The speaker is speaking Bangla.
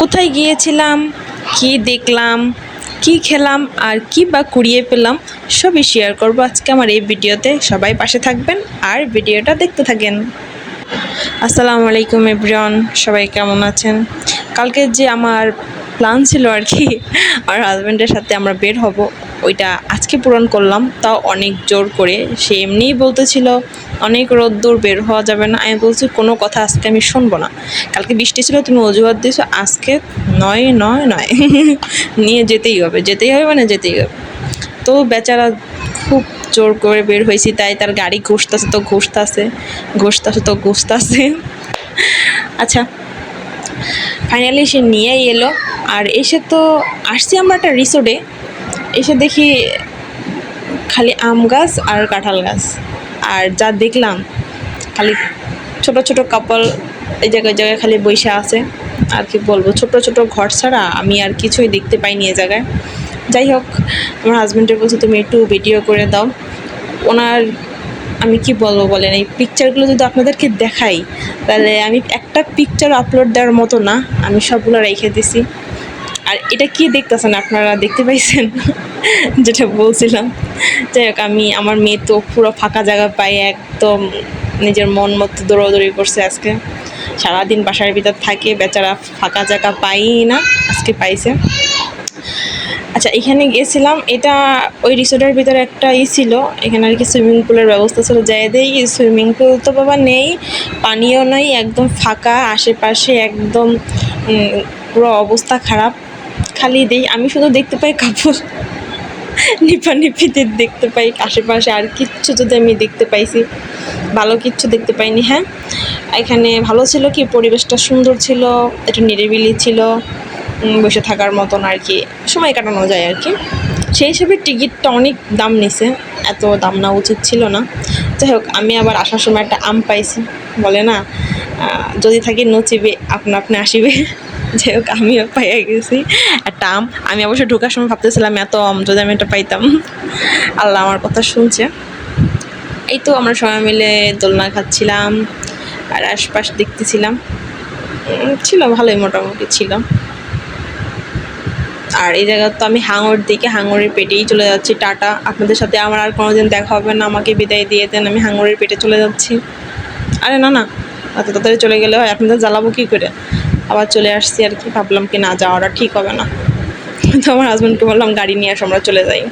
কোথায় গিয়েছিলাম, কি দেখলাম, কি খেলাম আর কি বা কুড়িয়ে পেলাম সবই শেয়ার করবো আজকে আমার এই ভিডিওতে। সবাই পাশে থাকবেন আর ভিডিওটা দেখতে থাকেন। আসসালামু আলাইকুম এভরিওয়ান, সবাই কেমন আছেন? কালকে যে আমার প্ল্যান ছিল আর কি, আমার হাজব্যান্ডের সাথে আমরা বের হব, ওইটা আজকে পূরণ করলাম, তাও অনেক জোর করে। সে এমনিই বলতেছিল অনেক রোদ্দুর, বের হওয়া যাবে না। আমি বলছি কোনো কথা আজকে আমি শুনবো না। কালকে বৃষ্টি ছিল, তুমি অজুহাত দিয়েছো, আজকে নয় নয় নয় নিয়ে যেতেই হবে, যেতেই হবে মানে যেতেই হবে। তো বেচারা খুব জোর করে বের হয়েছি, তাই তার গাড়ি ঘুষতেছে তো ঘুষতেছে, ঘুষতেছে তো ঘুষতেছে। আচ্ছা, ফাইনালি সে নিয়েই এলো। আর এসে তো আসছি আমরা একটা রিসোর্টে, এসে দেখি খালি আম গাছ আর কাঁঠাল গাছ। আর যা দেখলাম, খালি ছোট ছোট কাপল এই জায়গায় খালি বৈশা আছে। আর কি বলবো, ছোট ছোট ঘর ছাড়া আমি আর কিছুই দেখতে পাইনি এ জায়গায়। যাই হোক, আমার হাজব্যান্ডের বলছে তুমি একটু ভিডিও করে দাও। ওনার আমি কি বলবো বলেন, এই পিকচারগুলো যদি আপনাদেরকে দেখাই তাহলে আমি একটা পিকচার আপলোড দেওয়ার মতো না, আমি সবগুলো রেখে দিছি। আর এটা কি দেখতেছেন আপনারা, দেখতে পাইছেন যেটা বলছিলাম। যাই হোক, আমার মেয়ে তো পুরো ফাঁকা জায়গা পায়, একদম নিজের মন মতো দৌড়াদৌড়ি করছে আজকে। সারাদিন বাসার ভিতর থাকে, বেচারা ফাঁকা জায়গা পাইই না, আজকে পাইছে। আচ্ছা, এখানে গেছিলাম, এটা ওই রিসোর্টের ভিতরে একটা ছিল, এখানে আর কি সুইমিং পুলের ব্যবস্থা ছিল। যাই দেই সুইমিং পুল তো বাবা নেই, পানিও নেই, একদম ফাঁকা, আশেপাশে একদম পুরো অবস্থা খারাপ। খালি দেই আমি শুধু দেখতে পাই কাপড় নিপানিপিতে দেখতে পাই আশেপাশে, আর কিচ্ছু যদি আমি দেখতে পাইছি, ভালো কিচ্ছু দেখতে পাইনি। হ্যাঁ, এখানে ভালো ছিল কি, পরিবেশটা সুন্দর ছিল, একটু নিরিবিলি ছিল, বসে থাকার মতন আর কি, সময় কাটানো যায় আর কি। সেই হিসেবে টিকিটটা অনেক দাম নিছে, এত দাম না উচিত ছিল না। যাই হোক, আমি আবার আসার সময় একটা আম পাইছি, বলে না যদি থাকি নচিবে আপনা আপনি আসিবে। যাই হোক, আমিও পাইয়া গেছি একটা আম। আমি অবশ্য ঢোকার সময় ভাবতেছিলাম এত আম যদি আমি এটা পাইতাম। আল্লাহ আমার কথা শুনছে। এই তো আমরা সবাই মিলে দোলনা খাচ্ছিলাম আর আশপাশ দেখতেছিলাম, ছিল ভালোই, মোটামুটি ছিল। আর এই জায়গা তো আমি হাঙর দিকে, হাঙরের পেটেই চলে যাচ্ছি। টাটা, আপনাদের সাথে আমার আর কোনোদিন দেখা হবে না, আমাকে বিদায় দিয়ে দেন, আমি হাঙরের পেটে চলে যাচ্ছি। আরে না না, এত তাড়াতাড়ি চলে গেলে হয়, আপনাদের জ্বালাবো কী করে। আবার চলে আসছি আর কি, ভাবলাম কি না, যাওয়াটা ঠিক হবে না। তো আমার হাজব্যান্ডকে বললাম গাড়ি নিয়ে আসো, আমরা চলে যাই।